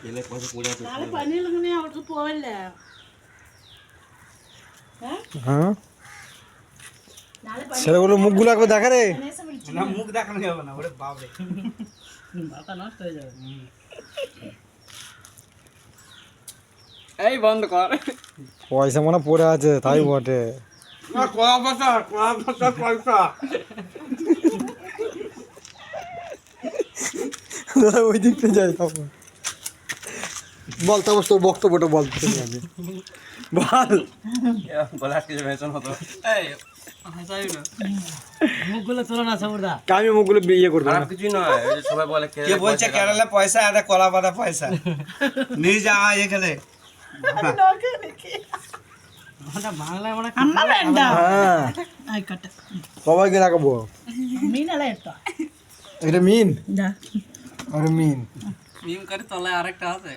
এলে পয়সা পড়ে আছে নালে পানি লাগনে আর তো পড়লে হ্যাঁ নালে পানি ছেলেগুলো মুখগুলো একবার দেখা রে না মুখ দেখানো যাবে না ওরে বাপ রে মাথা নষ্ট হয়ে যাবে এই বন্ধ কর পয়সা মনে পড়ে আছে তাই বটে না কলা পাতা পয়সা দাদা ওই দিকটা যাই তখন বল তারপর তোর বক্তব্যটা বল আমি বল বলে আজকে মেশন হতো এই হাসাই না মুখগুলো তোলা না সবুরদা আমি মুখগুলো ইয়ে করবো খারাপ না। কিছুই নয় ওই যে সবাই বলে কে বলছে কেরালা পয়সা আর কলা পাতা পয়সা নিয়ে যা এখানে ওটা বাংলায় মানে আম্মা বেন্ডা হ্যাঁ আই কাট সবাইকে রাখবো মিন আলে এটা এটা মিন যা আরে মিন মিম করে তলায় আরেকটা আছে